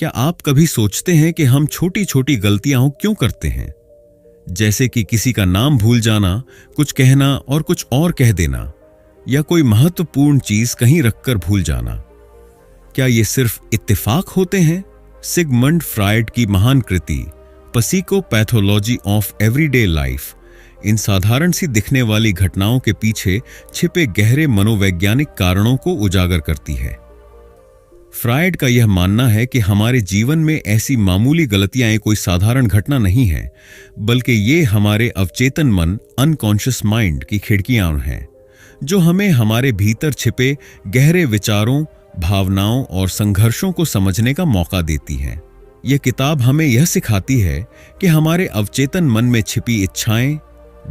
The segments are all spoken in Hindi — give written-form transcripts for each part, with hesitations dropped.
क्या आप कभी सोचते हैं कि हम छोटी छोटी गलतियां क्यों करते हैं? जैसे कि किसी का नाम भूल जाना, कुछ कहना और कुछ और कह देना, या कोई महत्वपूर्ण चीज कहीं रखकर भूल जाना। क्या ये सिर्फ इत्तेफाक होते हैं? सिगमंड फ्रायड की महान कृति पसिकोपैथोलॉजी ऑफ एवरीडे लाइफ इन साधारण सी दिखने वाली घटनाओं के पीछे छिपे गहरे मनोवैज्ञानिक कारणों को उजागर करती है। फ्रायड का यह मानना है कि हमारे जीवन में ऐसी मामूली गलतियां कोई साधारण घटना नहीं है, बल्कि ये हमारे अवचेतन मन अनकॉन्शियस माइंड की खिड़कियां हैं, जो हमें हमारे भीतर छिपे गहरे विचारों, भावनाओं और संघर्षों को समझने का मौका देती हैं। यह किताब हमें यह सिखाती है कि हमारे अवचेतन मन में छिपी इच्छाएं,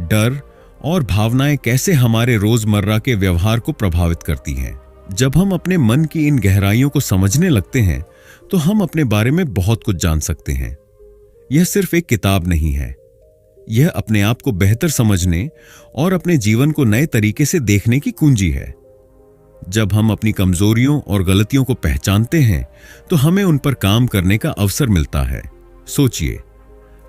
डर और भावनाएं कैसे हमारे रोजमर्रा के व्यवहार को प्रभावित करती हैं। जब हम अपने मन की इन गहराइयों को समझने लगते हैं तो हम अपने बारे में बहुत कुछ जान सकते हैं। यह सिर्फ एक किताब नहीं है, यह अपने आप को बेहतर समझने और अपने जीवन को नए तरीके से देखने की कुंजी है। जब हम अपनी कमजोरियों और गलतियों को पहचानते हैं तो हमें उन पर काम करने का अवसर मिलता है। सोचिए,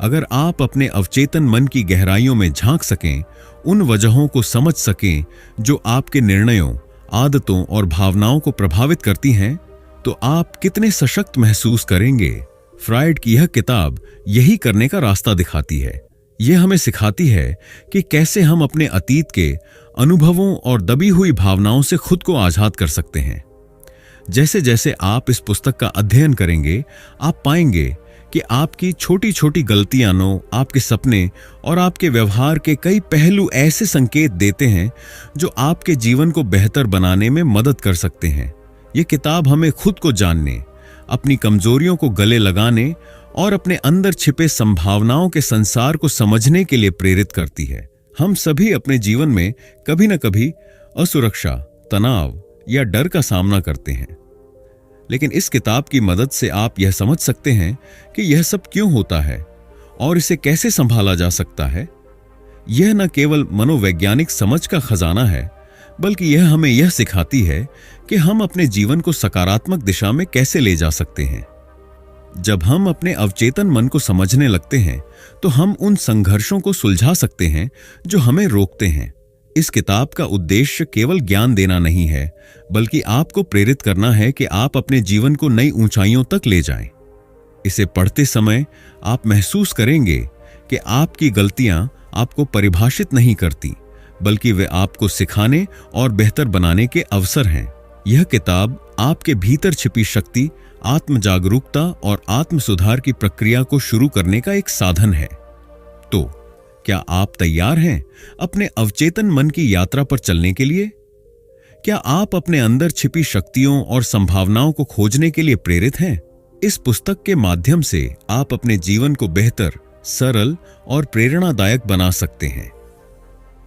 अगर आप अपने अवचेतन मन की गहराइयों में झांक सकें, उन वजहों को समझ सकें जो आपके निर्णयों, आदतों और भावनाओं को प्रभावित करती हैं, तो आप कितने सशक्त महसूस करेंगे। फ्रायड की यह किताब यही करने का रास्ता दिखाती है। यह हमें सिखाती है कि कैसे हम अपने अतीत के अनुभवों और दबी हुई भावनाओं से खुद को आजाद कर सकते हैं। जैसे जैसे आप इस पुस्तक का अध्ययन करेंगे, आप पाएंगे कि आपकी छोटी छोटी गलतियां, आपके सपने और आपके व्यवहार के कई पहलू ऐसे संकेत देते हैं जो आपके जीवन को बेहतर बनाने में मदद कर सकते हैं। ये किताब हमें खुद को जानने, अपनी कमजोरियों को गले लगाने और अपने अंदर छिपे संभावनाओं के संसार को समझने के लिए प्रेरित करती है। हम सभी अपने जीवन में कभी न कभी असुरक्षा, तनाव या डर का सामना करते हैं, लेकिन इस किताब की मदद से आप यह समझ सकते हैं कि यह सब क्यों होता है और इसे कैसे संभाला जा सकता है। यह न केवल मनोवैज्ञानिक समझ का खजाना है, बल्कि यह हमें यह सिखाती है कि हम अपने जीवन को सकारात्मक दिशा में कैसे ले जा सकते हैं। जब हम अपने अवचेतन मन को समझने लगते हैं तो हम उन संघर्षों को सुलझा सकते हैं जो हमें रोकते हैं। इस किताब का उद्देश्य केवल ज्ञान देना नहीं है, बल्कि आपको प्रेरित करना है कि आप अपने जीवन को नई ऊंचाइयों तक ले जाएं। इसे पढ़ते समय आप महसूस करेंगे कि आपकी गलतियां आपको परिभाषित नहीं करती, बल्कि वे आपको सिखाने और बेहतर बनाने के अवसर हैं। यह किताब आपके भीतर छिपी शक्ति, आत्म जागरूकता और आत्म सुधार की प्रक्रिया को शुरू करने का एक साधन है। तो क्या आप तैयार हैं अपने अवचेतन मन की यात्रा पर चलने के लिए? क्या आप अपने अंदर छिपी शक्तियों और संभावनाओं को खोजने के लिए प्रेरित हैं? इस पुस्तक के माध्यम से आप अपने जीवन को बेहतर, सरल और प्रेरणादायक बना सकते हैं।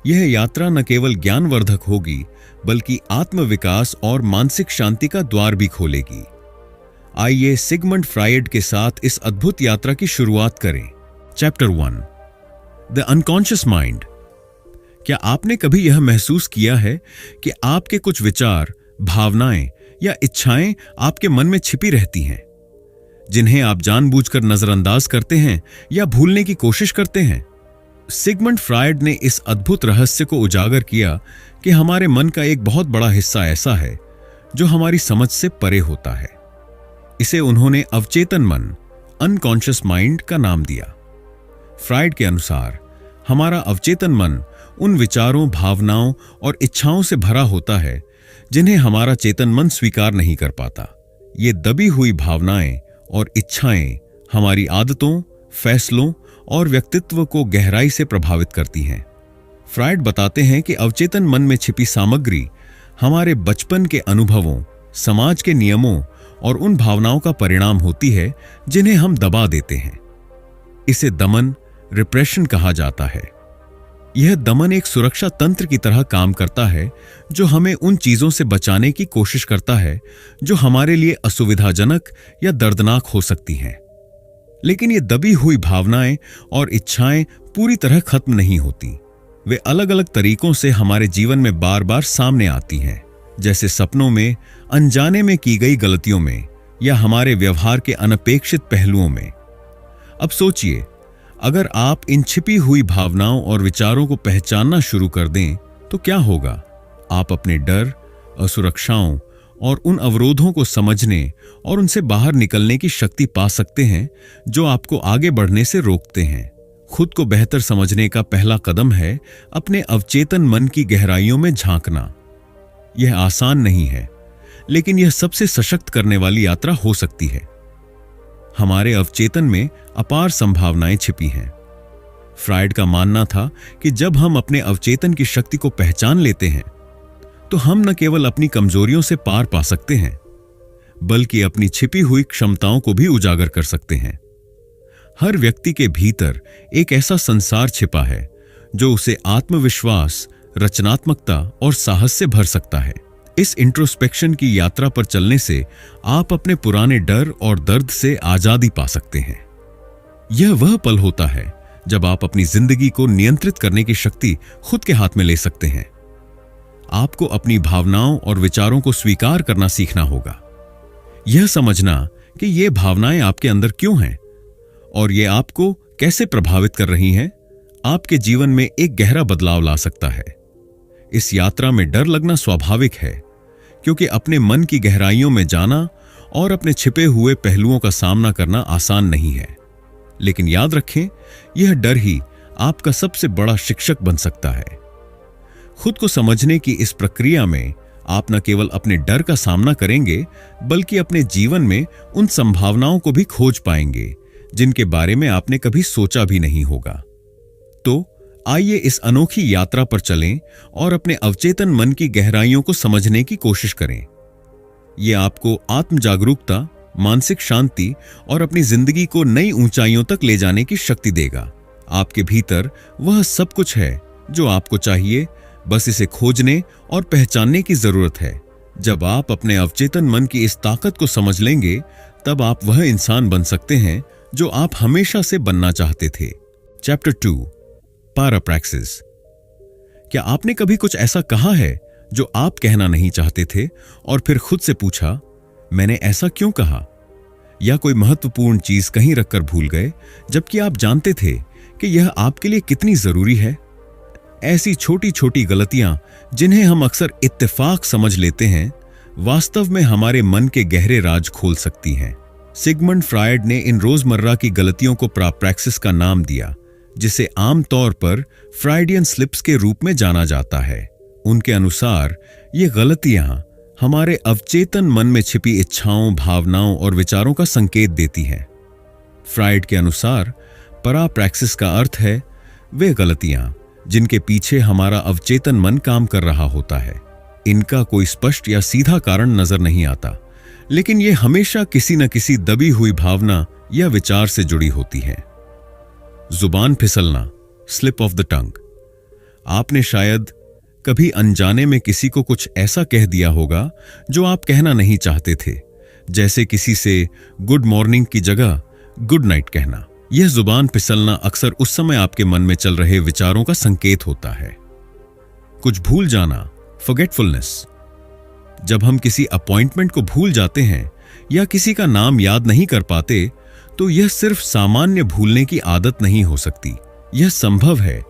यह यात्रा न केवल ज्ञानवर्धक होगी, बल्कि आत्मविकास और मानसिक शांति का द्वार भी खोलेगी। आइए सिगमंड फ्रायड के साथ इस अद्भुत यात्रा की शुरुआत करें। Chapter 1, the unconscious mind. क्या आपने कभी यह महसूस किया है कि आपके कुछ विचार, भावनाएं या इच्छाएं आपके मन में छिपी रहती हैं, जिन्हें आप जानबूझकर नजरअंदाज करते हैं या भूलने की कोशिश करते हैं? सिगमंड फ्रायड ने इस अद्भुत रहस्य को उजागर किया कि हमारे मन का एक बहुत बड़ा हिस्सा ऐसा है जो हमारी समझ से परे होता है। इसे उन्होंने अवचेतन मन, अनकॉन्शियस माइंड का नाम दिया। फ्रायड के अनुसार हमारा अवचेतन मन उन विचारों, भावनाओं और इच्छाओं से भरा होता है जिन्हें हमारा चेतन मन स्वीकार नहीं कर पाता। ये दबी हुई भावनाएं और इच्छाएं हमारी आदतों, फैसलों और व्यक्तित्व को गहराई से प्रभावित करती हैं। फ्रायड बताते हैं कि अवचेतन मन में छिपी सामग्री हमारे बचपन के अनुभवों, समाज के नियमों और उन भावनाओं का परिणाम होती है जिन्हें हम दबा देते हैं। इसे दमन, रिप्रेशन कहा जाता है। यह दमन एक सुरक्षा तंत्र की तरह काम करता है जो हमें उन चीजों से बचाने की कोशिश करता है जो हमारे लिए असुविधाजनक या दर्दनाक हो सकती हैं। लेकिन ये दबी हुई भावनाएं और इच्छाएं पूरी तरह खत्म नहीं होती। वे अलग अलग तरीकों से हमारे जीवन में बार बार सामने आती हैं, जैसे सपनों में, अनजाने में की गई गलतियों में या हमारे व्यवहार के अनपेक्षित पहलुओं में। अब सोचिए, अगर आप इन छिपी हुई भावनाओं और विचारों को पहचानना शुरू कर दें तो क्या होगा? आप अपने डर, असुरक्षाओं और उन अवरोधों को समझने और उनसे बाहर निकलने की शक्ति पा सकते हैं जो आपको आगे बढ़ने से रोकते हैं। खुद को बेहतर समझने का पहला कदम है अपने अवचेतन मन की गहराइयों में झांकना। यह आसान नहीं है, लेकिन यह सबसे सशक्त करने वाली यात्रा हो सकती है। हमारे अवचेतन में अपार संभावनाएं छिपी हैं। फ्रायड का मानना था कि जब हम अपने अवचेतन की शक्ति को पहचान लेते हैं तो हम न केवल अपनी कमजोरियों से पार पा सकते हैं, बल्कि अपनी छिपी हुई क्षमताओं को भी उजागर कर सकते हैं। हर व्यक्ति के भीतर एक ऐसा संसार छिपा है जो उसे आत्मविश्वास, रचनात्मकता और साहस से भर सकता है। इस इंट्रोस्पेक्शन की यात्रा पर चलने से आप अपने पुराने डर और दर्द से आजादी पा सकते हैं। यह वह पल होता है जब आप अपनी जिंदगी को नियंत्रित करने की शक्ति खुद के हाथ में ले सकते हैं। आपको अपनी भावनाओं और विचारों को स्वीकार करना सीखना होगा। यह समझना कि ये भावनाएं आपके अंदर क्यों हैं और ये आपको कैसे प्रभावित कर रही हैं, आपके जीवन में एक गहरा बदलाव ला सकता है। इस यात्रा में डर लगना स्वाभाविक है, क्योंकि अपने मन की गहराइयों में जाना और अपने छिपे हुए पहलुओं का सामना करना आसान नहीं है। लेकिन याद रखें, यह डर ही आपका सबसे बड़ा शिक्षक बन सकता है। खुद को समझने की इस प्रक्रिया में आप न केवल अपने डर का सामना करेंगे, बल्कि अपने जीवन में उन संभावनाओं को भी खोज पाएंगे जिनके बारे में आपने कभी सोचा भी नहीं होगा। तो आइए इस अनोखी यात्रा पर चलें और अपने अवचेतन मन की गहराइयों को समझने की कोशिश करें। यह आपको आत्म जागरूकता, मानसिक शांति और अपनी जिंदगी को नई ऊंचाइयों तक ले जाने की शक्ति देगा। आपके भीतर वह सब कुछ है जो आपको चाहिए, बस इसे खोजने और पहचानने की जरूरत है। जब आप अपने अवचेतन मन की इस ताकत को समझ लेंगे, तब आप वह इंसान बन सकते हैं जो आप हमेशा से बनना चाहते थे। चैप्टर 2, पैराप्रैक्सिस। क्या आपने कभी कुछ ऐसा कहा है जो आप कहना नहीं चाहते थे और फिर खुद से पूछा, मैंने ऐसा क्यों कहा? या कोई महत्वपूर्ण चीज कहीं रखकर भूल गए, जबकि आप जानते थे कि यह आपके लिए कितनी जरूरी है? ऐसी छोटी छोटी गलतियां जिन्हें हम अक्सर इत्तेफाक समझ लेते हैं, वास्तव में हमारे मन के गहरे राज खोल सकती हैं। सिगमंड फ्रायड ने इन रोजमर्रा की गलतियों को पैराप्रैक्सिस का नाम दिया, जिसे आमतौर पर फ्रायडियन स्लिप्स के रूप में जाना जाता है। उनके अनुसार ये गलतियां हमारे अवचेतन मन में छिपी इच्छाओं, भावनाओं और विचारों का संकेत देती हैं। फ्रायड के अनुसार पैराप्रैक्सिस का अर्थ है वे गलतियां जिनके पीछे हमारा अवचेतन मन काम कर रहा होता है। इनका कोई स्पष्ट या सीधा कारण नजर नहीं आता, लेकिन ये हमेशा किसी न किसी दबी हुई भावना या विचार से जुड़ी होती हैं। जुबान फिसलना, स्लिप ऑफ द टंग। आपने शायद कभी अनजाने में किसी को कुछ ऐसा कह दिया होगा जो आप कहना नहीं चाहते थे, जैसे किसी से गुड मॉर्निंग की जगह गुड नाइट कहना। यह जुबान फिसलना अक्सर उस समय आपके मन में चल रहे विचारों का संकेत होता है। कुछ भूल जाना, फॉरगेटफुलनेस। जब हम किसी अपॉइंटमेंट को भूल जाते हैं या किसी का नाम याद नहीं कर पाते, तो यह सिर्फ सामान्य भूलने की आदत नहीं हो सकती। यह संभव है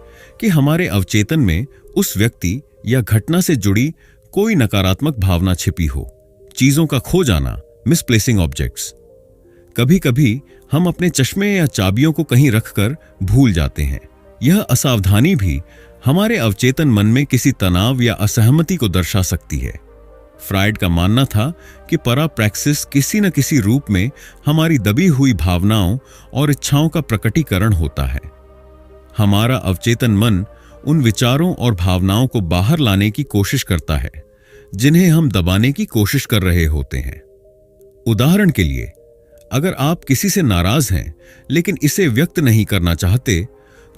कि हमारे अवचेतन में उस व्यक्ति या घटना से जुड़ी कोई नकारात्मक भावना छिपी हो। चीजों का खो जाना, मिसप्लेसिंग ऑब्जेक्ट्स। कभी कभी हम अपने चश्मे या चाबियों को कहीं रखकर भूल जाते हैं। यह असावधानी भी हमारे अवचेतन मन में किसी तनाव या असहमति को दर्शा सकती है। फ्रायड का मानना था कि पैराप्रैक्सिस किसी न किसी रूप में हमारी दबी हुई भावनाओं और इच्छाओं का प्रकटीकरण होता है। हमारा अवचेतन मन उन विचारों और भावनाओं को बाहर लाने की कोशिश करता है जिन्हें हम दबाने की कोशिश कर रहे होते हैं। उदाहरण के लिए, अगर आप किसी से नाराज हैं लेकिन इसे व्यक्त नहीं करना चाहते,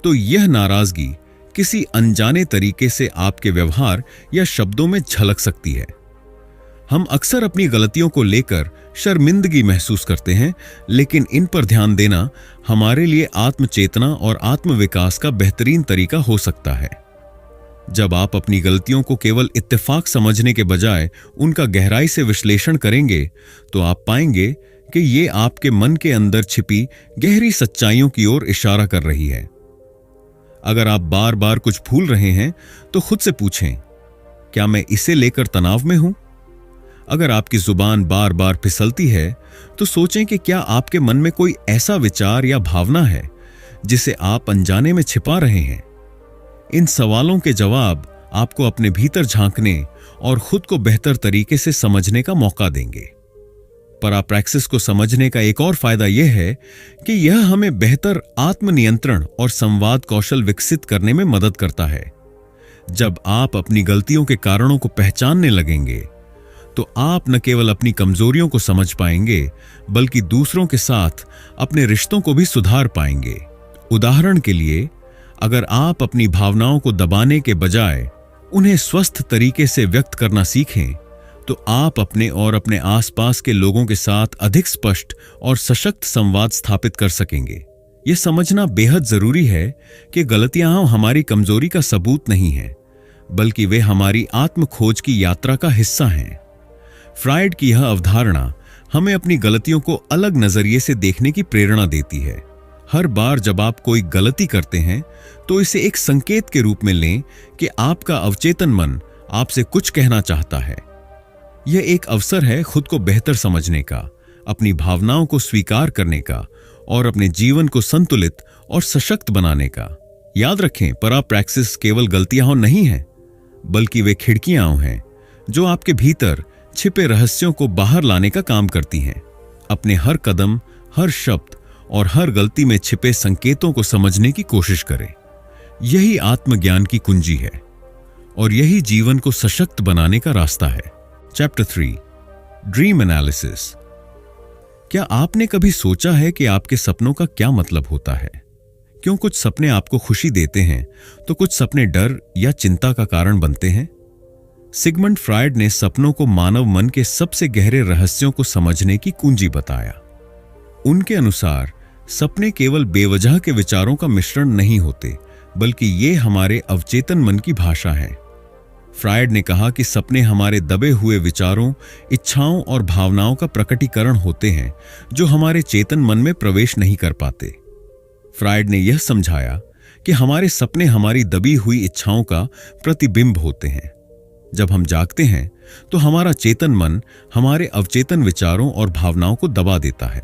तो यह नाराजगी किसी अनजाने तरीके से आपके व्यवहार या शब्दों में झलक सकती है। हम अक्सर अपनी गलतियों को लेकर शर्मिंदगी महसूस करते हैं, लेकिन इन पर ध्यान देना हमारे लिए आत्मचेतना और आत्मविकास का बेहतरीन तरीका हो सकता है। जब आप अपनी गलतियों को केवल इत्तेफाक समझने के बजाय उनका गहराई से विश्लेषण करेंगे तो आप पाएंगे कि ये आपके मन के अंदर छिपी गहरी सच्चाइयों की ओर इशारा कर रही है। अगर आप बार बार कुछ भूल रहे हैं तो खुद से पूछें, क्या मैं इसे लेकर तनाव में हूं? अगर आपकी जुबान बार बार फिसलती है तो सोचें कि क्या आपके मन में कोई ऐसा विचार या भावना है जिसे आप अनजाने में छिपा रहे हैं। इन सवालों के जवाब आपको अपने भीतर झांकने और खुद को बेहतर तरीके से समझने का मौका देंगे। पराप्रैक्सिस को समझने का एक और फायदा यह है कि यह हमें बेहतर आत्मनियंत्रण और संवाद कौशल विकसित करने में मदद करता है। जब आप अपनी गलतियों के कारणों को पहचानने लगेंगे तो आप न केवल अपनी कमजोरियों को समझ पाएंगे बल्कि दूसरों के साथ अपने रिश्तों को भी सुधार पाएंगे। उदाहरण के लिए, अगर आप अपनी भावनाओं को दबाने के बजाय उन्हें स्वस्थ तरीके से व्यक्त करना सीखें तो आप अपने और अपने आसपास के लोगों के साथ अधिक स्पष्ट और सशक्त संवाद स्थापित कर सकेंगे। यह समझना बेहद जरूरी है कि गलतियां हमारी कमजोरी का सबूत नहीं हैं, बल्कि वे हमारी आत्म खोज की यात्रा का हिस्सा हैं। फ्रायड की यह अवधारणा हमें अपनी गलतियों को अलग नजरिए से देखने की प्रेरणा देती है। हर बार जब आप कोई गलती करते हैं तो इसे एक संकेत के रूप में लें कि आपका अवचेतन मन आपसे कुछ कहना चाहता है। यह एक अवसर है खुद को बेहतर समझने का, अपनी भावनाओं को स्वीकार करने का और अपने जीवन को संतुलित और सशक्त बनाने का। याद रखें, पराप्रैक्सिस केवल गलतियां नहीं हैं, बल्कि वे खिड़कियां हैं जो आपके भीतर छिपे रहस्यों को बाहर लाने का काम करती हैं। अपने हर कदम, हर शब्द और हर गलती में छिपे संकेतों को समझने की कोशिश करें। यही आत्मज्ञान की कुंजी है और यही जीवन को सशक्त बनाने का रास्ता है। Chapter 3, dream analysis. क्या आपने कभी सोचा है कि आपके सपनों का क्या मतलब होता है? क्यों कुछ सपने आपको खुशी देते हैं तो कुछ सपने डर या चिंता का कारण बनते हैं? सिगमंड फ्रायड ने सपनों को मानव मन के सबसे गहरे रहस्यों को समझने की कुंजी बताया। उनके अनुसार सपने केवल बेवजह के विचारों का मिश्रण नहीं होते, बल्कि ये हमारे अवचेतन मन की भाषा है। फ्रायड ने कहा कि सपने हमारे दबे हुए विचारों, इच्छाओं और भावनाओं का प्रकटीकरण होते हैं जो हमारे चेतन मन में प्रवेश नहीं कर पाते। फ्रायड ने यह समझाया कि हमारे सपने हमारी दबी हुई इच्छाओं का प्रतिबिंब होते हैं। जब हम जागते हैं तो हमारा चेतन मन हमारे अवचेतन विचारों और भावनाओं को दबा देता है,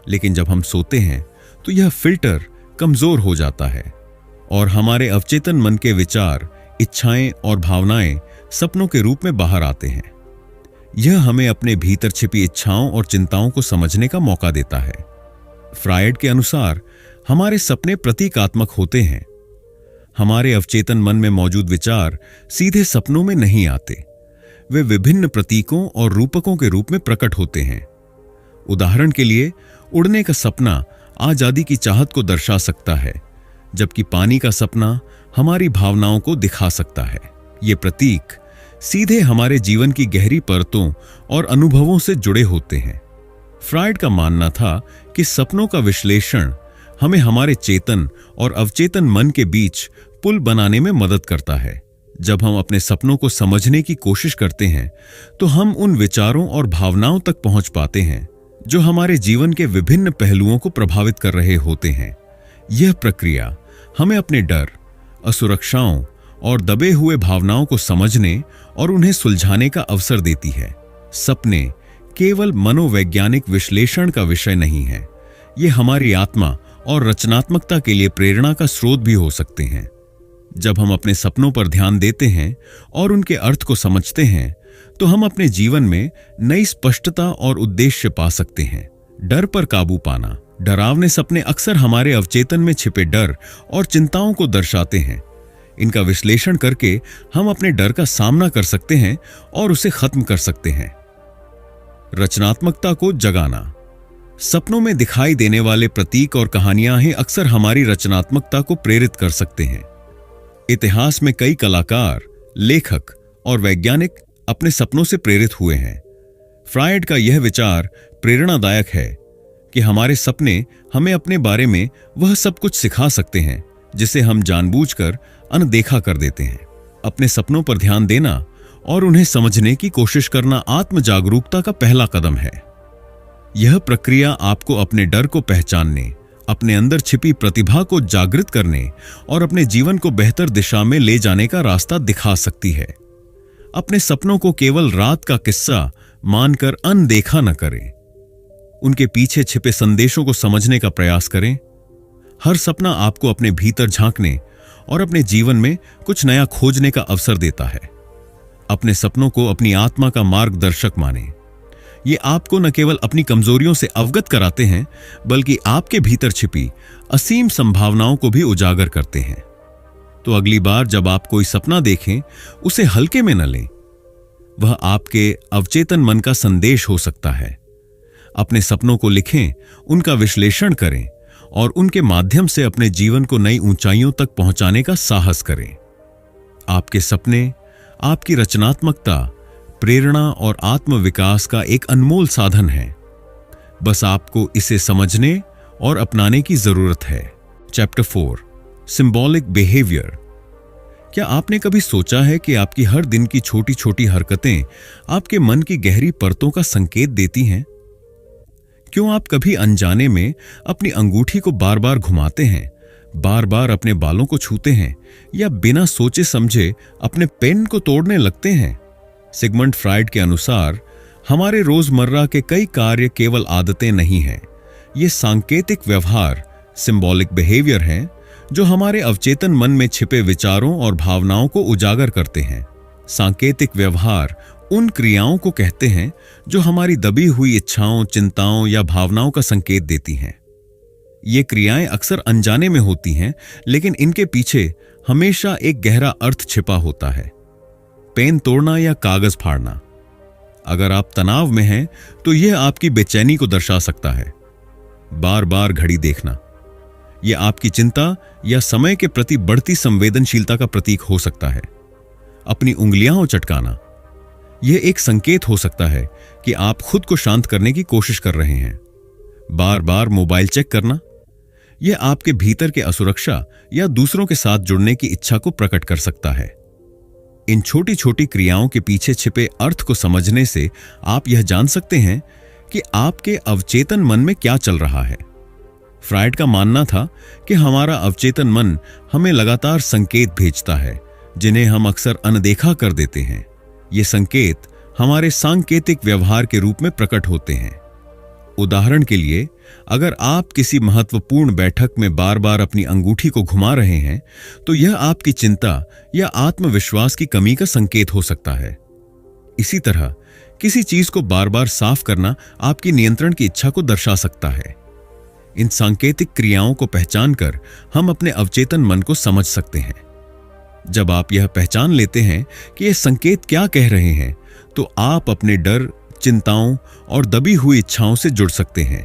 लेकिन जब हम सोते हैं तो यह फिल्टर कमजोर हो जाता है और हमारे अवचेतन मन के विचार, इच्छाएं और भावनाएं सपनों के रूप में बाहर आते हैं। यह हमें अपने भीतर छिपी इच्छाओं और चिंताओं को समझने का मौका देता है। फ्रायड के अनुसार हमारे सपने प्रतीकात्मक होते हैं। हमारे अवचेतन मन में मौजूद विचार सीधे सपनों में नहीं आते, वे विभिन्न प्रतीकों और रूपकों के रूप में प्रकट होते हैं। उदाहरण के लिए, उड़ने का सपना आजादी की चाहत को दर्शा सकता है, जबकि पानी का सपना हमारी भावनाओं को दिखा सकता है। ये प्रतीक सीधे हमारे जीवन की गहरी परतों और अनुभवों से जुड़े होते हैं। फ्रायड का मानना था कि सपनों का विश्लेषण हमें हमारे चेतन और अवचेतन मन के बीच पुल बनाने में मदद करता है। जब हम अपने सपनों को समझने की कोशिश करते हैं तो हम उन विचारों और भावनाओं तक पहुंच पाते हैं जो हमारे जीवन के विभिन्न पहलुओं को प्रभावित कर रहे होते हैं। यह प्रक्रिया हमें अपने डर, असुरक्षाओं और दबे हुए भावनाओं को समझने और उन्हें सुलझाने का अवसर देती है। सपने केवल मनोवैज्ञानिक विश्लेषण का विषय नहीं है, ये हमारी आत्मा और रचनात्मकता के लिए प्रेरणा का स्रोत भी हो सकते हैं। जब हम अपने सपनों पर ध्यान देते हैं और उनके अर्थ को समझते हैं तो हम अपने जीवन में नई स्पष्टता और उद्देश्य पा सकते हैं। डर पर काबू पाना। डरावने सपने अक्सर हमारे अवचेतन में छिपे डर और चिंताओं को दर्शाते हैं। इनका विश्लेषण करके हम अपने डर का सामना कर सकते हैं और उसे खत्म कर सकते हैं। रचनात्मकता को जगाना। सपनों में दिखाई देने वाले प्रतीक और कहानियां ही अक्सर हमारी रचनात्मकता को प्रेरित कर सकते हैं। इतिहास में कई कलाकार, लेखक और वैज्ञानिक अपने सपनों से प्रेरित हुए हैं। फ्रायड का यह विचार प्रेरणादायक है कि हमारे सपने हमें अपने बारे में वह सब कुछ सिखा सकते हैं जिसे हम जानबूझकर अनदेखा कर देते हैं। अपने सपनों पर ध्यान देना और उन्हें समझने की कोशिश करना आत्म जागरूकता का पहला कदम है। यह प्रक्रिया आपको अपने डर को पहचानने, अपने अंदर छिपी प्रतिभा को जागृत करने और अपने जीवन को बेहतर दिशा में ले जाने का रास्ता दिखा सकती है। अपने सपनों को केवल रात का किस्सा मानकर अनदेखा न करें। उनके पीछे छिपे संदेशों को समझने का प्रयास करें। हर सपना आपको अपने भीतर झांकने और अपने जीवन में कुछ नया खोजने का अवसर देता है। अपने सपनों को अपनी आत्मा का मार्गदर्शक मानें। ये आपको न केवल अपनी कमजोरियों से अवगत कराते हैं, बल्कि आपके भीतर छिपी असीम संभावनाओं को भी उजागर करते हैं। तो अगली बार जब आप कोई सपना देखें, उसे हल्के में न लें। वह आपके अवचेतन मन का संदेश हो सकता है। अपने सपनों को लिखें, उनका विश्लेषण करें और उनके माध्यम से अपने जीवन को नई ऊंचाइयों तक पहुंचाने का साहस करें। आपके सपने आपकी रचनात्मकता, प्रेरणा और आत्मविकास का एक अनमोल साधन है। बस आपको इसे समझने और अपनाने की जरूरत है। Chapter 4, symbolic behaviour. क्या आपने कभी सोचा है कि आपकी हर दिन की छोटी छोटी हरकतें आपके मन की गहरी परतों का संकेत देती हैं? क्यों आप कभी अनजाने में अपनी अंगूठी को बार बार घुमाते हैं, बार बार अपने बालों को छूते हैं या बिना सोचे समझे अपने पेन को तोड़ने लगते हैं? सिगमंड फ्राइड के अनुसार हमारे रोजमर्रा के कई कार्य केवल आदतें नहीं हैं, ये सांकेतिक व्यवहार, सिंबॉलिक बिहेवियर हैं, जो हमारे अवचेतन मन में छिपे विचारों और भावनाओं को उजागर करते हैं। सांकेतिक व्यवहार उन क्रियाओं को कहते हैं जो हमारी दबी हुई इच्छाओं, चिंताओं या भावनाओं का संकेत देती हैं। ये क्रियाएं अक्सर अनजाने में होती हैं, लेकिन इनके पीछे हमेशा एक गहरा अर्थ छिपा होता है। पेन तोड़ना या कागज फाड़ना। अगर आप तनाव में हैं, तो यह आपकी बेचैनी को दर्शा सकता है। बार बार घड़ी देखना, यह आपकी चिंता या समय के प्रति बढ़ती संवेदनशीलता का प्रतीक हो सकता है। अपनी उंगलियां चटकाना, यह एक संकेत हो सकता है कि आप खुद को शांत करने की कोशिश कर रहे हैं। बार बार मोबाइल चेक करना, यह आपके भीतर के असुरक्षा या दूसरों के साथ जुड़ने की इच्छा को प्रकट कर सकता है। इन छोटी छोटी क्रियाओं के पीछे छिपे अर्थ को समझने से आप यह जान सकते हैं कि आपके अवचेतन मन में क्या चल रहा है। फ्राइड का मानना था कि हमारा अवचेतन मन हमें लगातार संकेत भेजता है, जिन्हें हम अक्सर अनदेखा कर देते हैं। ये संकेत हमारे सांकेतिक व्यवहार के रूप में प्रकट होते हैं। उदाहरण के लिए, अगर आप किसी महत्वपूर्ण बैठक में बार बार अपनी अंगूठी को घुमा रहे हैं, तो यह आपकी चिंता या आत्मविश्वास की कमी का संकेत हो सकता है। इसी तरह किसी चीज को बार बार साफ करना आपकी नियंत्रण की इच्छा को दर्शा सकता है। इन सांकेतिक क्रियाओं को पहचानकर हम अपने अवचेतन मन को समझ सकते हैं। जब आप यह पहचान लेते हैं कि ये संकेत क्या कह रहे हैं, तो आप अपने डर, चिंताओं और दबी हुई इच्छाओं से जुड़ सकते हैं।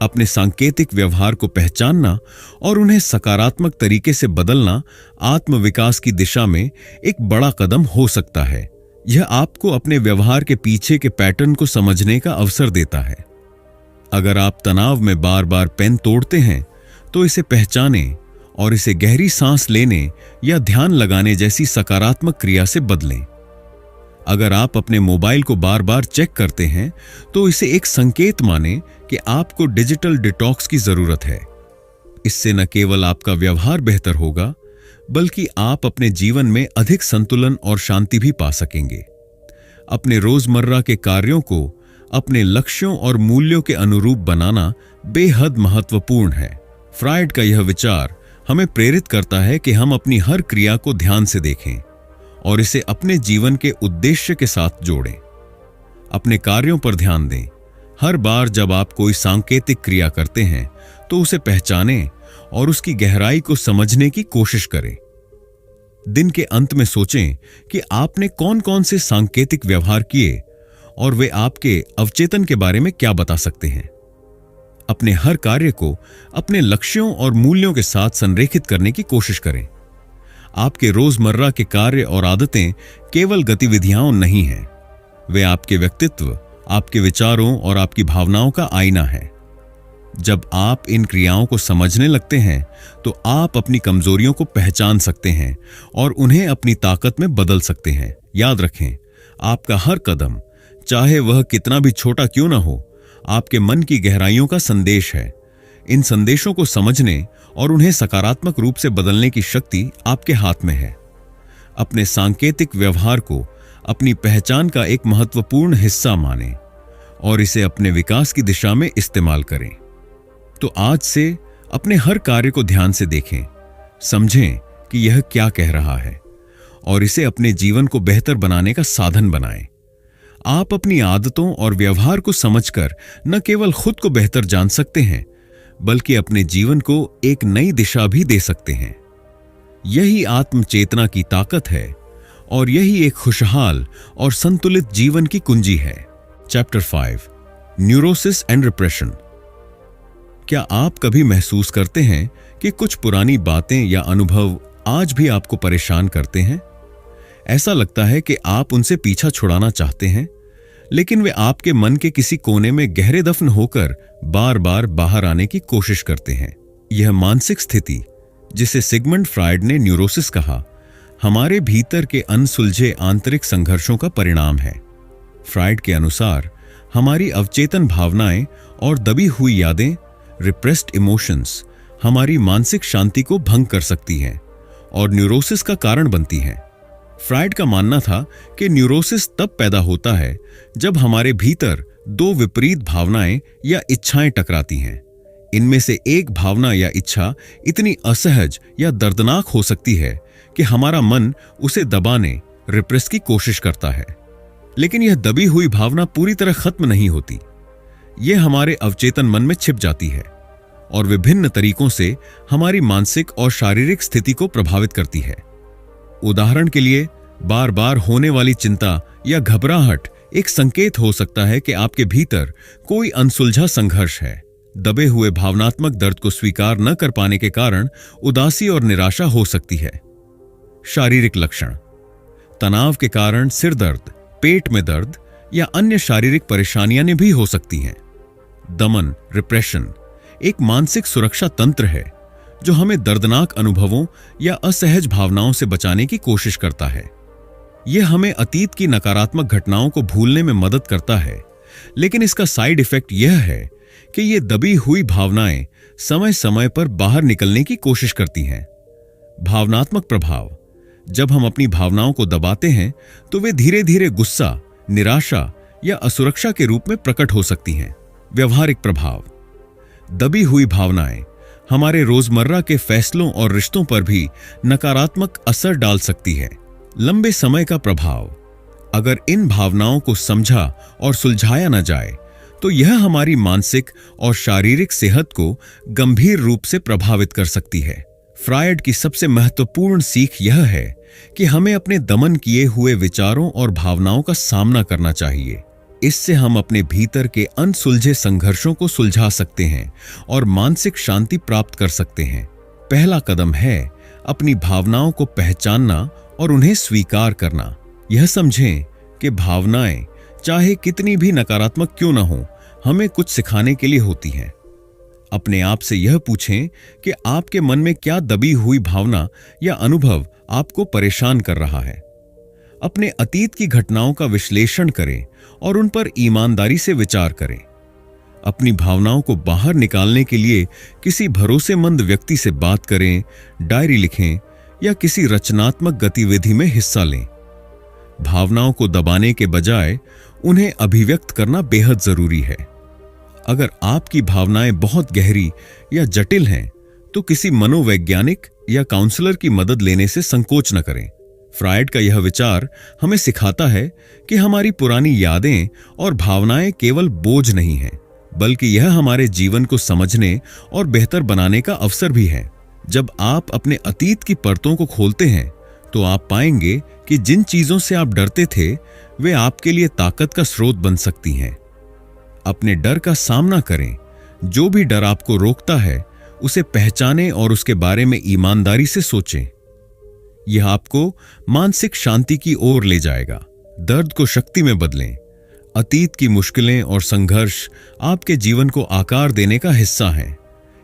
अपने सांकेतिक व्यवहार को पहचानना और उन्हें सकारात्मक तरीके से बदलना आत्मविकास की दिशा में एक बड़ा कदम हो सकता है। यह आपको अपने व्यवहार के पीछे के पैटर्न को समझने का अवसर देता है। अगर आप तनाव में बार बार पेन तोड़ते हैं, तो इसे पहचानें और इसे गहरी सांस लेने या ध्यान लगाने जैसी सकारात्मक क्रिया से बदलें। अगर आप अपने मोबाइल को बार बार चेक करते हैं, तो इसे एक संकेत मानें कि आपको डिजिटल डिटॉक्स की जरूरत है। इससे न केवल आपका व्यवहार बेहतर होगा, बल्कि आप अपने जीवन में अधिक संतुलन और शांति भी पा सकेंगे। अपने रोजमर्रा के कार्यों को अपने लक्ष्यों और मूल्यों के अनुरूप बनाना बेहद महत्वपूर्ण है। फ्राइड का यह विचार हमें प्रेरित करता है कि हम अपनी हर क्रिया को ध्यान से देखें और इसे अपने जीवन के उद्देश्य के साथ जोड़ें। अपने कार्यों पर ध्यान दें। हर बार जब आप कोई सांकेतिक क्रिया करते हैं, तो उसे पहचानें और उसकी गहराई को समझने की कोशिश करें। दिन के अंत में सोचें कि आपने कौन कौन से सांकेतिक व्यवहार किए और वे आपके अवचेतन के बारे में क्या बता सकते हैं। अपने हर कार्य को अपने लक्ष्यों और मूल्यों के साथ संरेखित करने की कोशिश करें। आपके रोजमर्रा के कार्य और आदतें केवल गतिविधियां नहीं हैं, वे आपके व्यक्तित्व, आपके विचारों और आपकी भावनाओं का आईना है। जब आप इन क्रियाओं को समझने लगते हैं तो आप अपनी कमजोरियों को पहचान सकते हैं और उन्हें अपनी ताकत में बदल सकते हैं। याद रखें, आपका हर कदम, चाहे वह कितना भी छोटा क्यों ना हो, आपके मन की गहराइयों का संदेश है। इन संदेशों को समझने और उन्हें सकारात्मक रूप से बदलने की शक्ति आपके हाथ में है। अपने सांकेतिक व्यवहार को अपनी पहचान का एक महत्वपूर्ण हिस्सा मानें और इसे अपने विकास की दिशा में इस्तेमाल करें। तो आज से अपने हर कार्य को ध्यान से देखें, समझें कि यह क्या कह रहा है और इसे अपने जीवन को बेहतर बनाने का साधन बनाएं। आप अपनी आदतों और व्यवहार को समझकर न केवल खुद को बेहतर जान सकते हैं, बल्कि अपने जीवन को एक नई दिशा भी दे सकते हैं। यही आत्मचेतना की ताकत है और यही एक खुशहाल और संतुलित जीवन की कुंजी है। Chapter 5, neurosis and repression. क्या आप कभी महसूस करते हैं कि कुछ पुरानी बातें या अनुभव आज भी आपको परेशान करते हैं? ऐसा लगता है कि आप उनसे पीछा छुड़ाना चाहते हैं, लेकिन वे आपके मन के किसी कोने में गहरे दफन होकर बार बार बाहर आने की कोशिश करते हैं। यह मानसिक स्थिति, जिसे सिगमंड फ्रायड ने न्यूरोसिस कहा, हमारे भीतर के अनसुलझे आंतरिक संघर्षों का परिणाम है। फ्रायड के अनुसार हमारी अवचेतन भावनाएं और दबी हुई यादें, रिप्रेस्ड इमोशंस, हमारी मानसिक शांति को भंग कर सकती हैं और न्यूरोसिस का कारण बनती हैं। फ्रायड का मानना था कि न्यूरोसिस तब पैदा होता है जब हमारे भीतर दो विपरीत भावनाएं या इच्छाएं टकराती हैं। इनमें से एक भावना या इच्छा इतनी असहज या दर्दनाक हो सकती है कि हमारा मन उसे दबाने, रिप्रेस की कोशिश करता है। लेकिन यह दबी हुई भावना पूरी तरह खत्म नहीं होती। यह हमारे अवचेतन मन में छिप जाती है और विभिन्न तरीकों से हमारी मानसिक और शारीरिक स्थिति को प्रभावित करती है। उदाहरण के लिए, बार बार होने वाली चिंता या घबराहट एक संकेत हो सकता है कि आपके भीतर कोई अनसुलझा संघर्ष है। दबे हुए भावनात्मक दर्द को स्वीकार न कर पाने के कारण उदासी और निराशा हो सकती है। शारीरिक लक्षण: तनाव के कारण सिर दर्द, पेट में दर्द या अन्य शारीरिक परेशानियां भी हो सकती हैं। दमन, रिप्रेशन, एक मानसिक सुरक्षा तंत्र है जो हमें दर्दनाक अनुभवों या असहज भावनाओं से बचाने की कोशिश करता है। यह हमें अतीत की नकारात्मक घटनाओं को भूलने में मदद करता है, लेकिन इसका साइड इफेक्ट यह है कि ये दबी हुई भावनाएं समय समय पर बाहर निकलने की कोशिश करती हैं। भावनात्मक प्रभाव: जब हम अपनी भावनाओं को दबाते हैं तो वे धीरे धीरे गुस्सा, निराशा या असुरक्षा के रूप में प्रकट हो सकती हैं। व्यवहारिक प्रभाव: दबी हुई भावनाएं हमारे रोजमर्रा के फैसलों और रिश्तों पर भी नकारात्मक असर डाल सकती है। लंबे समय का प्रभाव: अगर इन भावनाओं को समझा और सुलझाया न जाए तो यह हमारी मानसिक और शारीरिक सेहत को गंभीर रूप से प्रभावित कर सकती है। फ्रायड की सबसे महत्वपूर्ण सीख यह है कि हमें अपने दमन किए हुए विचारों और भावनाओं का सामना करना चाहिए। इससे हम अपने भीतर के अनसुलझे संघर्षों को सुलझा सकते हैं और मानसिक शांति प्राप्त कर सकते हैं। पहला कदम है अपनी भावनाओं को पहचानना और उन्हें स्वीकार करना। यह समझें कि भावनाएं चाहे कितनी भी नकारात्मक क्यों न हो, हमें कुछ सिखाने के लिए होती हैं। अपने आप से यह पूछें कि आपके मन में क्या दबी हुई भावना या अनुभव आपको परेशान कर रहा है। अपने अतीत की घटनाओं का विश्लेषण करें और उन पर ईमानदारी से विचार करें। अपनी भावनाओं को बाहर निकालने के लिए किसी भरोसेमंद व्यक्ति से बात करें, डायरी लिखें या किसी रचनात्मक गतिविधि में हिस्सा लें। भावनाओं को दबाने के बजाय उन्हें अभिव्यक्त करना बेहद जरूरी है। अगर आपकी भावनाएं बहुत गहरी या जटिल हैं, तो किसी मनोवैज्ञानिक या काउंसलर की मदद लेने से संकोच न करें। फ्रायड का यह विचार हमें सिखाता है कि हमारी पुरानी यादें और भावनाएं केवल बोझ नहीं हैं, बल्कि यह हमारे जीवन को समझने और बेहतर बनाने का अवसर भी है। जब आप अपने अतीत की परतों को खोलते हैं, तो आप पाएंगे कि जिन चीजों से आप डरते थे, वे आपके लिए ताकत का स्रोत बन सकती हैं। अपने डर का सामना करें। जो भी डर आपको रोकता है, उसे पहचानें और उसके बारे में ईमानदारी से सोचें। यह आपको मानसिक शांति की ओर ले जाएगा। दर्द को शक्ति में बदलें। अतीत की मुश्किलें और संघर्ष आपके जीवन को आकार देने का हिस्सा हैं।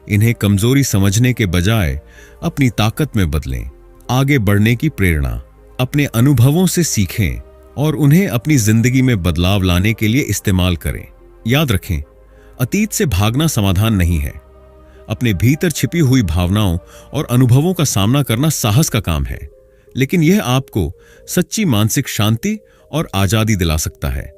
इन्हें कमजोरी समझने के बजाय अपनी ताकत में बदलें। आगे बढ़ने की प्रेरणा, अपने अनुभवों से सीखें और उन्हें अपनी जिंदगी में बदलाव लाने के लिए इस्तेमाल करें। याद रखें, अतीत से भागना समाधान नहीं है। अपने भीतर छिपी हुई भावनाओं और अनुभवों का सामना करना साहस का काम है, लेकिन यह आपको सच्ची मानसिक शांति और आजादी दिला सकता है।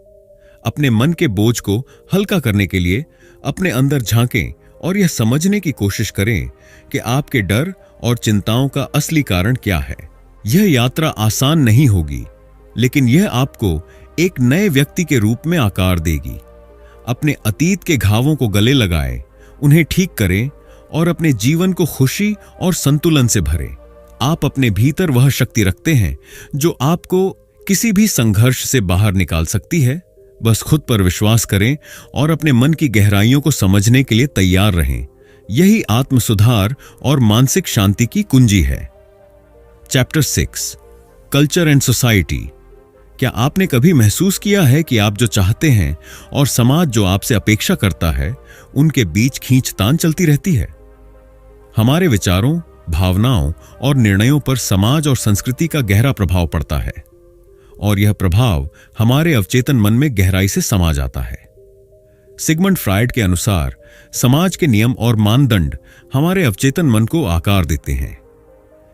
अपने मन के बोझ को हल्का करने के लिए अपने अंदर झांकें और यह समझने की कोशिश करें कि आपके डर और चिंताओं का असली कारण क्या है। यह यात्रा आसान नहीं होगी, लेकिन यह आपको एक नए व्यक्ति के रूप में आकार देगी। अपने अतीत के घावों को गले लगाएं, उन्हें ठीक करें और अपने जीवन को खुशी और संतुलन से भरें। आप अपने भीतर वह शक्ति रखते हैं जो आपको किसी भी संघर्ष से बाहर निकाल सकती है। बस खुद पर विश्वास करें और अपने मन की गहराइयों को समझने के लिए तैयार रहें। यही आत्म सुधार और मानसिक शांति की कुंजी है। Chapter 6, culture and society. क्या आपने कभी महसूस किया है कि आप जो चाहते हैं और समाज जो आपसे अपेक्षा करता है, उनके बीच खींचतान चलती रहती है? हमारे विचारों, भावनाओं और निर्णयों पर समाज और संस्कृति का गहरा प्रभाव पड़ता है, और यह प्रभाव हमारे अवचेतन मन में गहराई से समा जाता है। सिगमंड फ्रायड के अनुसार समाज के नियम और मानदंड हमारे अवचेतन मन को आकार देते हैं।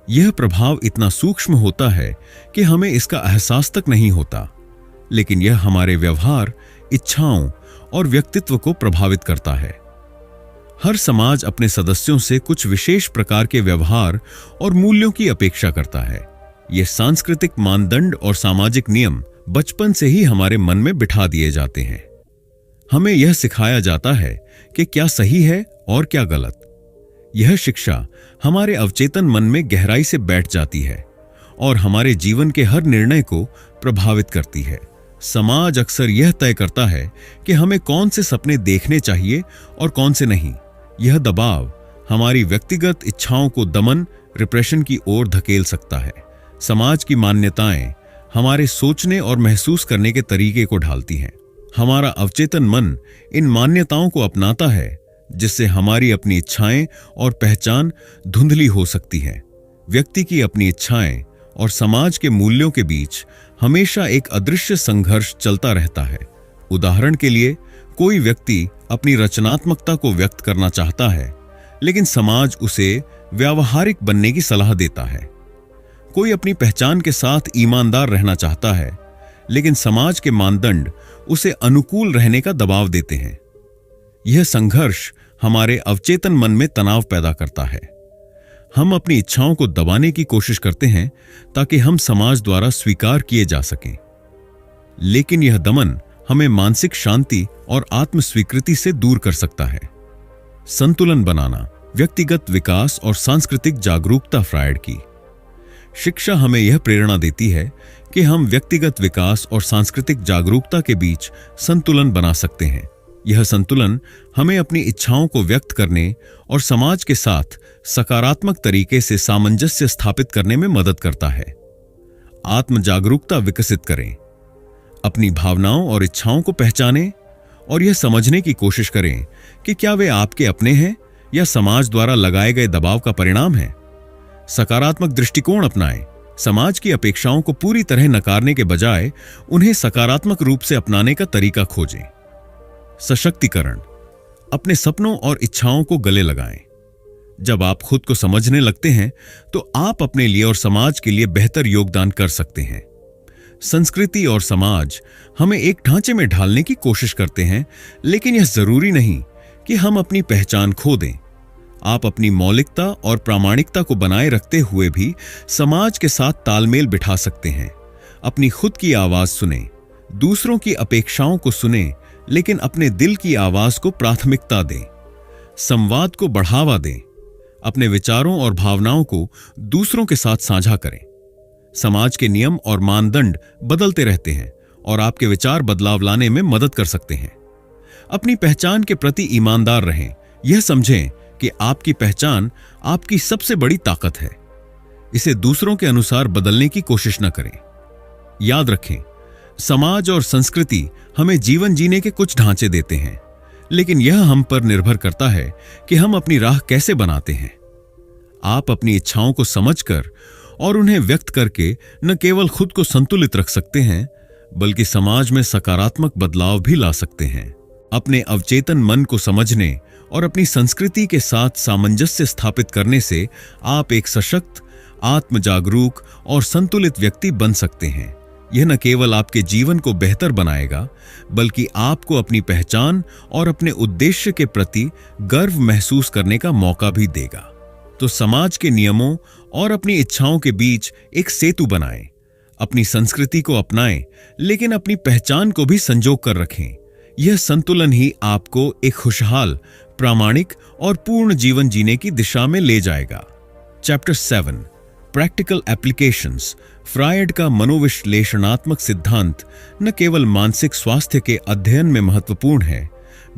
यह प्रभाव इतना सूक्ष्म होता है कि हमें इसका एहसास तक नहीं होता, लेकिन यह हमारे व्यवहार, इच्छाओं और व्यक्तित्व को प्रभावित करता है। हर समाज अपने सदस्यों से कुछ विशेष प्रकार के व्यवहार और मूल्यों की अपेक्षा करता है। ये सांस्कृतिक मानदंड और सामाजिक नियम बचपन से ही हमारे मन में बिठा दिए जाते हैं। हमें यह सिखाया जाता है कि क्या सही है और क्या गलत। यह शिक्षा हमारे अवचेतन मन में गहराई से बैठ जाती है और हमारे जीवन के हर निर्णय को प्रभावित करती है। समाज अक्सर यह तय करता है कि हमें कौन से सपने देखने चाहिए और कौन से नहीं। यह दबाव हमारी व्यक्तिगत इच्छाओं को दमन, रिप्रेशन की ओर धकेल सकता है। समाज की मान्यताएं हमारे सोचने और महसूस करने के तरीके को ढालती हैं। हमारा अवचेतन मन इन मान्यताओं को अपनाता है, जिससे हमारी अपनी इच्छाएं और पहचान धुंधली हो सकती हैं। व्यक्ति की अपनी इच्छाएं और समाज के मूल्यों के बीच हमेशा एक अदृश्य संघर्ष चलता रहता है। उदाहरण के लिए, कोई व्यक्ति अपनी रचनात्मकता को व्यक्त करना चाहता है, लेकिन समाज उसे व्यावहारिक बनने की सलाह देता है। कोई अपनी पहचान के साथ ईमानदार रहना चाहता है, लेकिन समाज के मानदंड उसे अनुकूल रहने का दबाव देते हैं। यह संघर्ष हमारे अवचेतन मन में तनाव पैदा करता है। हम अपनी इच्छाओं को दबाने की कोशिश करते हैं ताकि हम समाज द्वारा स्वीकार किए जा सकें, लेकिन यह दमन हमें मानसिक शांति और आत्म स्वीकृति से दूर कर सकता है। संतुलन बनाना, व्यक्तिगत विकास और सांस्कृतिक जागरूकता। फ्रायड की शिक्षा हमें यह प्रेरणा देती है कि हम व्यक्तिगत विकास और सांस्कृतिक जागरूकता के बीच संतुलन बना सकते हैं। यह संतुलन हमें अपनी इच्छाओं को व्यक्त करने और समाज के साथ सकारात्मक तरीके से सामंजस्य स्थापित करने में मदद करता है। आत्म जागरूकता विकसित करें, अपनी भावनाओं और इच्छाओं को पहचानें और यह समझने की कोशिश करें कि क्या वे आपके अपने हैं या समाज द्वारा लगाए गए दबाव का परिणाम है। सकारात्मक दृष्टिकोण अपनाएं। समाज की अपेक्षाओं को पूरी तरह नकारने के बजाय उन्हें सकारात्मक रूप से अपनाने का तरीका खोजें। सशक्तिकरण, अपने सपनों और इच्छाओं को गले लगाएं। जब आप खुद को समझने लगते हैं तो आप अपने लिए और समाज के लिए बेहतर योगदान कर सकते हैं। संस्कृति और समाज हमें एक ढांचे में ढालने की कोशिश करते हैं, लेकिन यह जरूरी नहीं कि हम अपनी पहचान खो दें। आप अपनी मौलिकता और प्रामाणिकता को बनाए रखते हुए भी समाज के साथ तालमेल बिठा सकते हैं। अपनी खुद की आवाज सुनें, दूसरों की अपेक्षाओं को सुनें, लेकिन अपने दिल की आवाज को प्राथमिकता दें। संवाद को बढ़ावा दें, अपने विचारों और भावनाओं को दूसरों के साथ साझा करें। समाज के नियम और मानदंड बदलते रहते हैं और आपके विचार बदलाव लाने में मदद कर सकते हैं। अपनी पहचान के प्रति ईमानदार रहें। यह समझें कि आपकी पहचान आपकी सबसे बड़ी ताकत है। इसे दूसरों के अनुसार बदलने की कोशिश न करें। याद रखें, समाज और संस्कृति हमें जीवन जीने के कुछ ढांचे देते हैं, लेकिन यह हम पर निर्भर करता है कि हम अपनी राह कैसे बनाते हैं। आप अपनी इच्छाओं को समझकर और उन्हें व्यक्त करके न केवल खुद को संतुलित रख सकते हैं, बल्कि समाज में सकारात्मक बदलाव भी ला सकते हैं। अपने अवचेतन मन को समझने और अपनी संस्कृति के साथ सामंजस्य स्थापित करने से आप एक सशक्त, आत्म जागरूक और संतुलित व्यक्ति बन सकते हैं। यह न केवल आपके जीवन को बेहतर बनाएगा, बल्कि आपको अपनी पहचान और अपने उद्देश्य के प्रति गर्व महसूस करने का मौका भी देगा। तो समाज के नियमों और अपनी इच्छाओं के बीच एक सेतु बनाएं। अपनी संस्कृति को अपनाएं, लेकिन अपनी पहचान को भी संजो कर रखें। यह संतुलन ही आपको एक खुशहाल, प्रामाणिक और पूर्ण जीवन जीने की दिशा में ले जाएगा। Chapter 7 practical applications. फ्रायड का मनोविश्लेषणात्मक सिद्धांत न केवल मानसिक स्वास्थ्य के अध्ययन में महत्वपूर्ण है,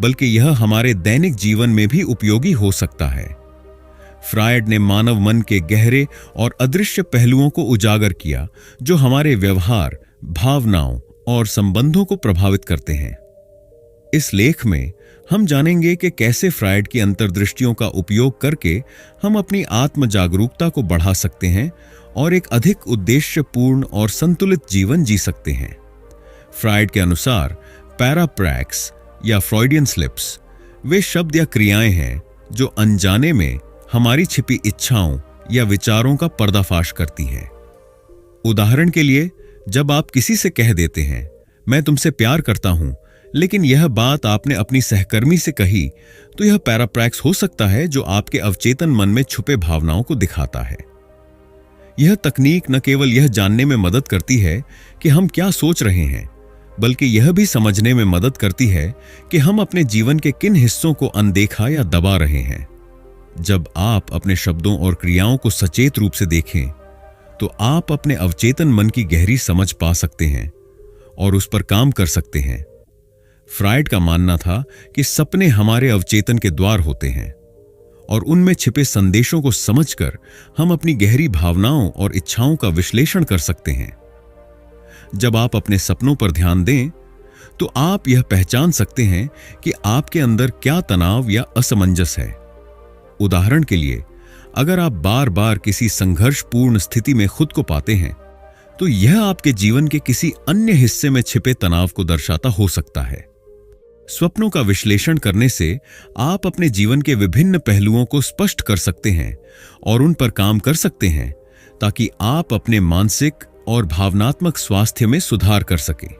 बल्कि यह हमारे दैनिक जीवन में भी उपयोगी हो सकता है। फ्रायड ने मानव मन के गहरे और अदृश्य पहलुओं को उजागर किया, जो हमारे व्यवहार, भावनाओं और संबंधों को प्रभावित करते हैं। इस लेख में हम जानेंगे कि कैसे फ्रायड की अंतर्दृष्टियों का उपयोग करके हम अपनी आत्म जागरूकता को बढ़ा सकते हैं और एक अधिक उद्देश्यपूर्ण और संतुलित जीवन जी सकते हैं। फ्रायड के अनुसार पैराप्रैक्स या फ्रॉइडियन स्लिप्स वे शब्द या क्रियाएं हैं जो अनजाने में हमारी छिपी इच्छाओं या विचारों का पर्दाफाश करती हैं। उदाहरण के लिए, जब आप किसी से कह देते हैं, मैं तुमसे प्यार करता हूं, लेकिन यह बात आपने अपनी सहकर्मी से कही, तो यह पैराप्रैक्स हो सकता है जो आपके अवचेतन मन में छुपे भावनाओं को दिखाता है। यह तकनीक न केवल यह जानने में मदद करती है कि हम क्या सोच रहे हैं, बल्कि यह भी समझने में मदद करती है कि हम अपने जीवन के किन हिस्सों को अनदेखा या दबा रहे हैं। जब आप अपने शब्दों और क्रियाओं को सचेत रूप से देखें, तो आप अपने अवचेतन मन की गहरी समझ पा सकते हैं और उस पर काम कर सकते हैं। फ्रायड का मानना था कि सपने हमारे अवचेतन के द्वार होते हैं और उनमें छिपे संदेशों को समझकर हम अपनी गहरी भावनाओं और इच्छाओं का विश्लेषण कर सकते हैं। जब आप अपने सपनों पर ध्यान दें, तो आप यह पहचान सकते हैं कि आपके अंदर क्या तनाव या असमंजस है। उदाहरण के लिए, अगर आप बार बार किसी संघर्षपूर्ण स्थिति में खुद को पाते हैं, तो यह आपके जीवन के किसी अन्य हिस्से में छिपे तनाव को दर्शाता हो सकता है। स्वप्नों का विश्लेषण करने से आप अपने जीवन के विभिन्न पहलुओं को स्पष्ट कर सकते हैं और उन पर काम कर सकते हैं, ताकि आप अपने मानसिक और भावनात्मक स्वास्थ्य में सुधार कर सकें।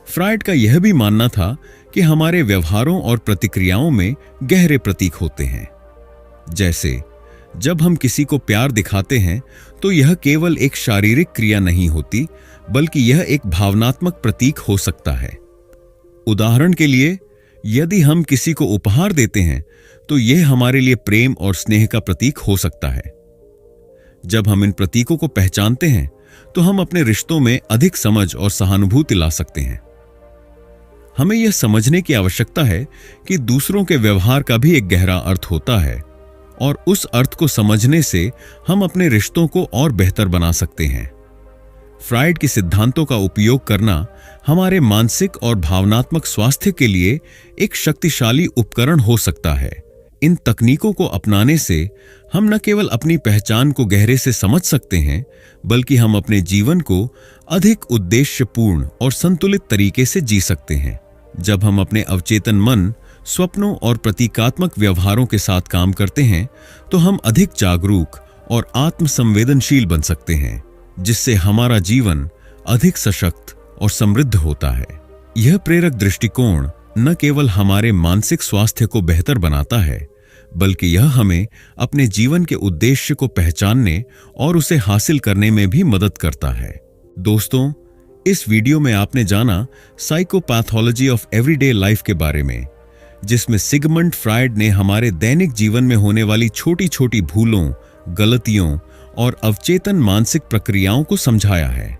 फ्रायड का यह भी मानना था कि हमारे व्यवहारों और प्रतिक्रियाओं में गहरे प्रतीक होते हैं। जैसे, जब हम किसी को प्यार दिखाते हैं, तो यह केवल एक शारीरिक क्रिया नहीं होती, बल्कि यह एक भावनात्मक प्रतीक हो सकता है। उदाहरण के लिए, यदि हम किसी को उपहार देते हैं, तो यह हमारे लिए प्रेम और स्नेह का प्रतीक हो सकता है। जब हम इन प्रतीकों को पहचानते हैं, तो हम अपने रिश्तों में अधिक समझ और सहानुभूति ला सकते हैं। हमें यह समझने की आवश्यकता है कि दूसरों के व्यवहार का भी एक गहरा अर्थ होता है, और उस अर्थ को समझने से हम अपने रिश्तों को और बेहतर बना सकते हैं। फ्रायड के सिद्धांतों का उपयोग करना हमारे मानसिक और भावनात्मक स्वास्थ्य के लिए एक शक्तिशाली उपकरण हो सकता है। इन तकनीकों को अपनाने से हम न केवल अपनी पहचान को गहरे से समझ सकते हैं, बल्कि हम अपने जीवन को अधिक उद्देश्यपूर्ण और संतुलित तरीके से जी सकते हैं। जब हम अपने अवचेतन मन, स्वप्नों और प्रतीकात्मक व्यवहारों के साथ काम करते हैं, तो हम अधिक जागरूक और आत्मसंवेदनशील बन सकते हैं, जिससे हमारा जीवन अधिक सशक्त और समृद्ध होता है। यह प्रेरक दृष्टिकोण न केवल हमारे मानसिक स्वास्थ्य को बेहतर बनाता है, बल्कि यह हमें अपने जीवन के उद्देश्य को पहचानने और उसे हासिल करने में भी मदद करता है। दोस्तों, इस वीडियो में आपने जाना साइकोपैथोलॉजी ऑफ एवरीडे लाइफ के बारे में, जिसमें सिगमंड फ्रायड ने हमारे दैनिक जीवन में होने वाली छोटी छोटी भूलों, गलतियों और अवचेतन मानसिक प्रक्रियाओं को समझाया है।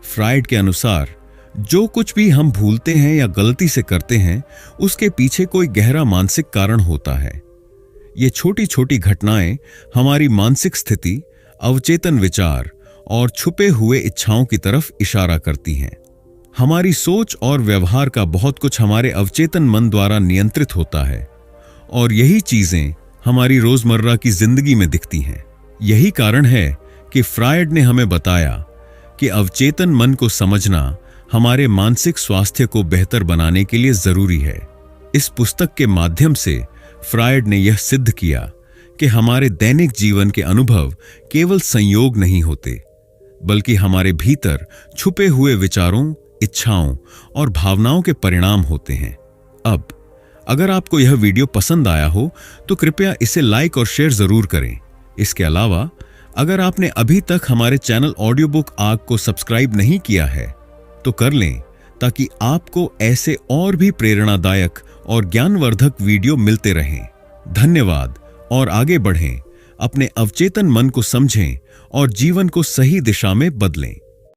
फ्रायड के अनुसार जो कुछ भी हम भूलते हैं या गलती से करते हैं, उसके पीछे कोई गहरा मानसिक कारण होता है। ये छोटी छोटी घटनाएं हमारी मानसिक स्थिति, अवचेतन विचार और छुपे हुए इच्छाओं की तरफ इशारा करती हैं। हमारी सोच और व्यवहार का बहुत कुछ हमारे अवचेतन मन द्वारा नियंत्रित होता है और यही चीजें हमारी रोजमर्रा की जिंदगी में दिखती हैं। यही कारण है कि फ्रायड ने हमें बताया कि अवचेतन मन को समझना हमारे मानसिक स्वास्थ्य को बेहतर बनाने के लिए जरूरी है। इस पुस्तक के माध्यम से फ्रायड ने यह सिद्ध किया कि हमारे दैनिक जीवन के अनुभव केवल संयोग नहीं होते, बल्कि हमारे भीतर छुपे हुए विचारों, इच्छाओं और भावनाओं के परिणाम होते हैं। अब अगर आपको यह वीडियो पसंद आया हो तो कृपया इसे लाइक और शेयर जरूर करें। इसके अलावा अगर आपने अभी तक हमारे चैनल ऑडियो बुक आग को सब्सक्राइब नहीं किया है तो कर लें, ताकि आपको ऐसे और भी प्रेरणादायक और ज्ञानवर्धक वीडियो मिलते रहें। धन्यवाद और आगे बढ़ें, अपने अवचेतन मन को समझें और जीवन को सही दिशा में बदलें।